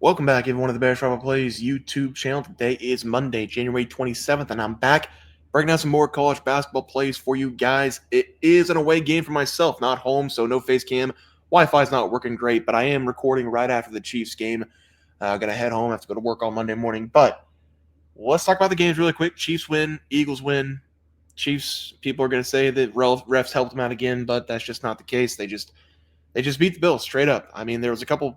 Welcome back, everyone, to the Bears Travel Plays YouTube channel. Today is Monday, January 27th, and I'm back breaking down some more college basketball plays for you guys. It is an away game for myself, not home, so no face cam. Wi-Fi is not working great, but I am recording right after the Chiefs game. I'm going to head home. I have to go to work on Monday morning. But let's talk about the games really quick. Chiefs win, Eagles win. Chiefs, people are going to say that refs helped them out again, but that's just not the case. They just beat the Bills straight up. I mean, there was a couple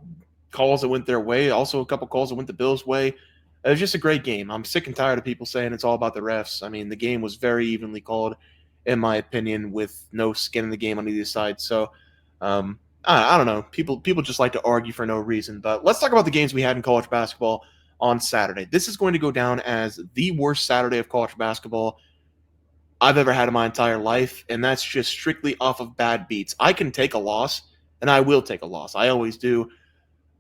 calls that went their way, also a couple calls that went the Bills' way. It was just a great game. I'm sick and tired of people saying it's all about the refs. I mean, the game was very evenly called, in my opinion, with no skin in the game on either side. So, I don't know. People just like to argue for no reason. But let's talk about the games we had in college basketball on Saturday. This is going to go down as the worst Saturday of college basketball I've ever had in my entire life, and that's just strictly off of bad beats. I can take a loss, and I will take a loss. I always do.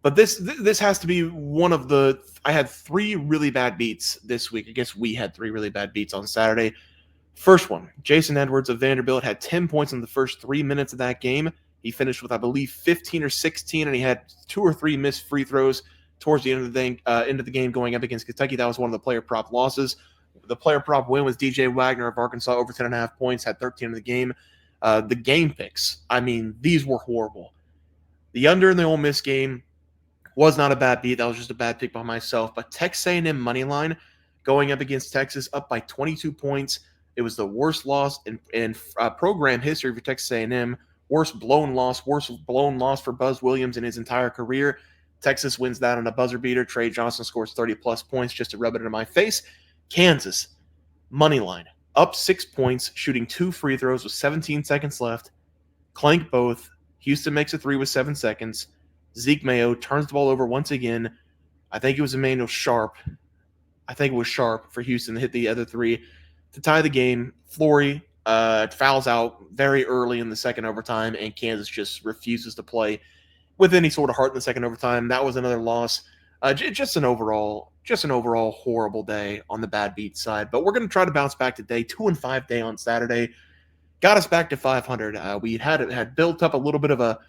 But this has to be one of the. I had three really bad beats this week. I guess we had three really bad beats on Saturday. First one, Jason Edwards of Vanderbilt had 10 points in the first 3 minutes of that game. He finished with, I believe, 15 or 16, and he had 2 or 3 missed free throws towards the end of the game going up against Kentucky. That was one of the player prop losses. The player prop win was DJ Wagner of Arkansas, over 10.5 points, had 13 in the game. The game picks, I mean, these were horrible. The under in the Ole Miss game was not a bad beat. That was just a bad pick by myself. But Texas A&M money line going up against Texas, up by 22 points. It was the worst loss in program history for Texas A&M. Worst blown loss for Buzz Williams in his entire career. Texas wins that on a buzzer beater. Trey Johnson scores 30-plus points just to rub it into my face. Kansas, money line, up 6 points, shooting 2 free throws with 17 seconds left. Clank both. Houston makes a 3 with 7 seconds. Zeke Mayo turns the ball over once again. I think it was Emmanuel Sharp. I think it was Sharp for Houston to hit the other 3 to tie the game. Flory fouls out very early in the second overtime, and Kansas just refuses to play with any sort of heart in the second overtime. That was another loss. Just an overall horrible day on the bad beat side. But we're going to try to bounce back today. 2-5 day on Saturday got us back to 500. We had built up a little bit of a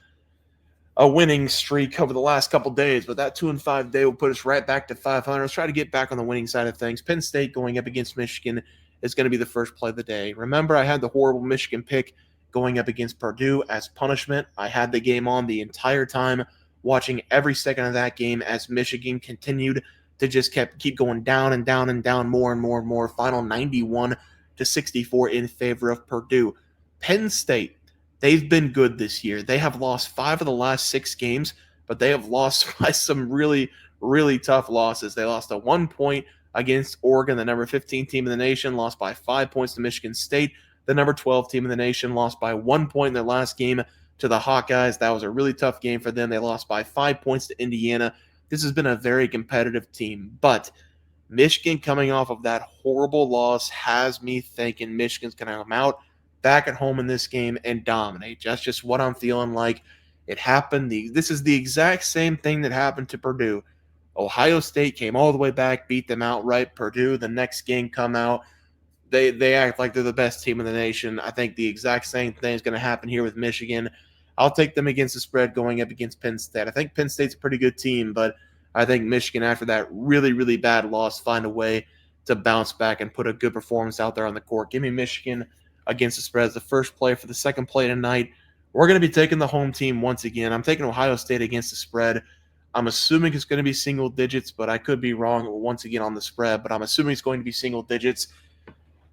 winning streak over the last couple days, but that 2-5 day will put us right back to 500. Let's try to get back on the winning side of things. Penn State going up against Michigan is going to be the first play of the day. Remember, I had the horrible Michigan pick going up against Purdue as punishment. I had the game on the entire time, watching every second of that game as Michigan continued to just keep going down and down and down more and more and more. Final 91-64 in favor of Purdue. Penn State, they've been good this year. They have lost 5 of the last 6 games, but they have lost by some really, really tough losses. They lost a 1 point against Oregon, the number 15 team in the nation, lost by 5 points to Michigan State. The number 12 team in the nation lost by 1 point in their last game to the Hawkeyes. That was a really tough game for them. They lost by 5 points to Indiana. This has been a very competitive team, but Michigan coming off of that horrible loss has me thinking Michigan's going to come out back at home in this game and dominate. That's just what I'm feeling like. It happened. This is the exact same thing that happened to Purdue. Ohio State came all the way back, beat them outright. Purdue, the next game come out. They act like they're the best team in the nation. I think the exact same thing is going to happen here with Michigan. I'll take them against the spread going up against Penn State. I think Penn State's a pretty good team, but I think Michigan, after that really, really bad loss, find a way to bounce back and put a good performance out there on the court. Give me Michigan against the spread as the first play. For the second play tonight, we're going to be taking the home team once again. I'm taking Ohio State against the spread. I'm assuming it's going to be single digits, but I could be wrong once again on the spread, but I'm assuming it's going to be single digits.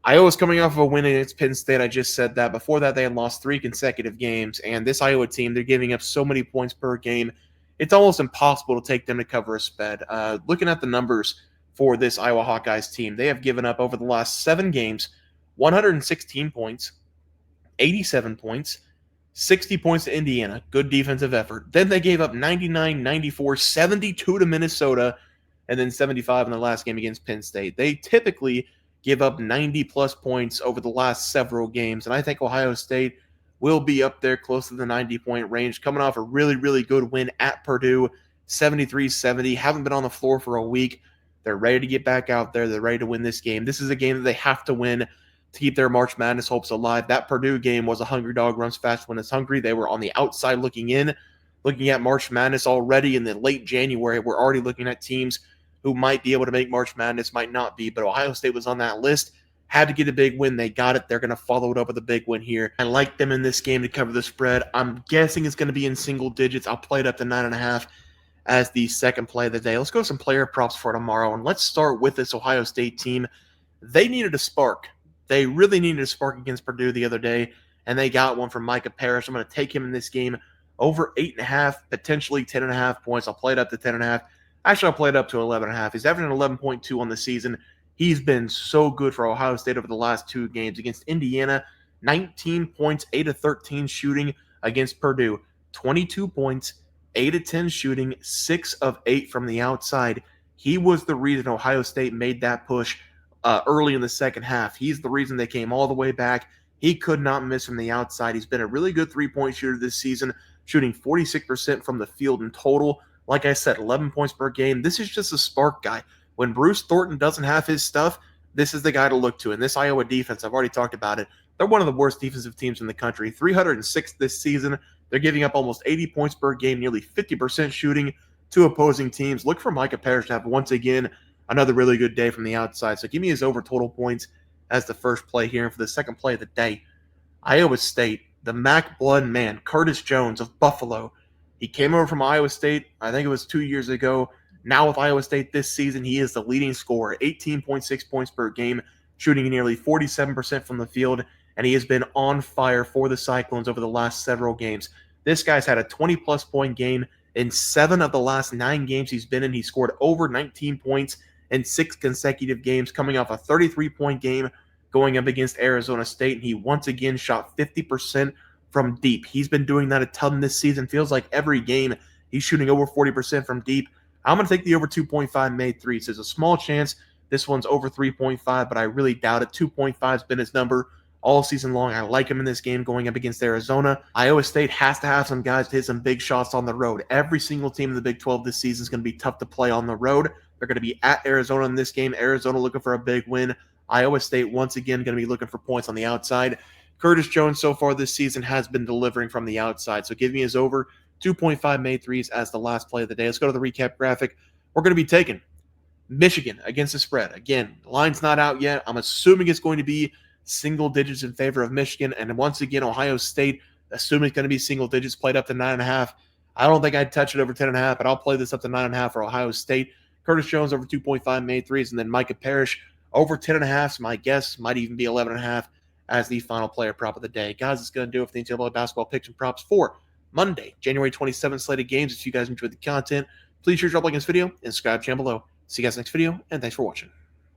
Iowa's coming off of a win against Penn State. I just said that. Before that, they had lost 3 consecutive games, and this Iowa team, they're giving up so many points per game. It's almost impossible to take them to cover a spread. Looking at the numbers for this Iowa Hawkeyes team, they have given up over the last 7 games 116 points, 87 points, 60 points to Indiana. Good defensive effort. Then they gave up 99, 94, 72 to Minnesota, and then 75 in the last game against Penn State. They typically give up 90-plus points over the last several games, and I think Ohio State will be up there close to the 90-point range, coming off a really, really good win at Purdue, 73-70. Haven't been on the floor for a week. They're ready to get back out there. They're ready to win this game. This is a game that they have to win to keep their March Madness hopes alive. That Purdue game was a hungry dog runs fast when it's hungry. They were on the outside looking in. looking at March Madness already in the late January. We're already looking at teams who might be able to make March Madness, might not be, but Ohio State was on that list. Had to get a big win. They got it. They're going to follow it up with a big win here. I like them in this game to cover the spread. I'm guessing it's going to be in single digits. I'll play it up to 9.5 as the second play of the day. Let's go some player props for tomorrow, and let's start with this Ohio State team. They needed a spark. They really needed a spark against Purdue the other day, and they got one from Micah Parrish. I'm going to take him in this game over 8.5, potentially 10.5 points. I'll play it up to 10.5. Actually, I'll play it up to 11.5. He's averaging 11.2 on the season. He's been so good for Ohio State over the last two games. Against Indiana, 19 points, 8 of 13 shooting. Against Purdue, 22 points, 8 of 10 shooting, 6 of 8 from the outside. He was the reason Ohio State made that push early in the second half. He's the reason they came all the way back. He could not miss from the outside. He's been a really good three-point shooter this season, shooting 46% from the field in total. Like I said, 11 points per game. This is just a spark guy. When Bruce Thornton doesn't have his stuff, this is the guy to look to. And this Iowa defense, I've already talked about it. They're one of the worst defensive teams in the country. 306 this season. They're giving up almost 80 points per game, nearly 50% shooting to opposing teams. Look for Micah Parrish to have, once again, another really good day from the outside. So give me his over total points as the first play here. And for the second play of the day, Iowa State, the Mac Blood man, Curtis Jones of Buffalo. He came over from Iowa State, I think it was 2 years ago. Now with Iowa State this season, he is the leading scorer, 18.6 points per game, shooting nearly 47% from the field, and he has been on fire for the Cyclones over the last several games. This guy's had a 20-plus point game in 7 of the last 9 games he's been in. He scored over 19 points in 6 consecutive games, coming off a 33-point game going up against Arizona State, and he once again shot 50% from deep. He's been doing that a ton this season. Feels like every game he's shooting over 40% from deep. I'm going to take the over 2.5 made threes. There's a small chance this one's over 3.5, but I really doubt it. 2.5 has been his number all season long. I like him in this game going up against Arizona. Iowa State has to have some guys to hit some big shots on the road. Every single team in the Big 12 this season is going to be tough to play on the road. They're going to be at Arizona in this game. Arizona looking for a big win. Iowa State, once again, going to be looking for points on the outside. Curtis Jones so far this season has been delivering from the outside. So give me his over 2.5 made threes as the last play of the day. Let's go to the recap graphic. We're going to be taking Michigan against the spread. Again, the line's not out yet. I'm assuming it's going to be single digits in favor of Michigan. And once again, Ohio State, assuming it's going to be single digits, played up to 9.5. I don't think I'd touch it over 10.5, but I'll play this up to 9.5 for Ohio State. Curtis Jones over 2.5 made threes, and then Micah Parrish over 10.5. So my guess might even be 11.5 as the final player prop of the day. Guys, it's going to do it for the NCAA basketball picks and props for Monday, January 27th slated games. If you guys enjoyed the content, please share, drop a like on this video, and subscribe channel below. See you guys next video, and thanks for watching.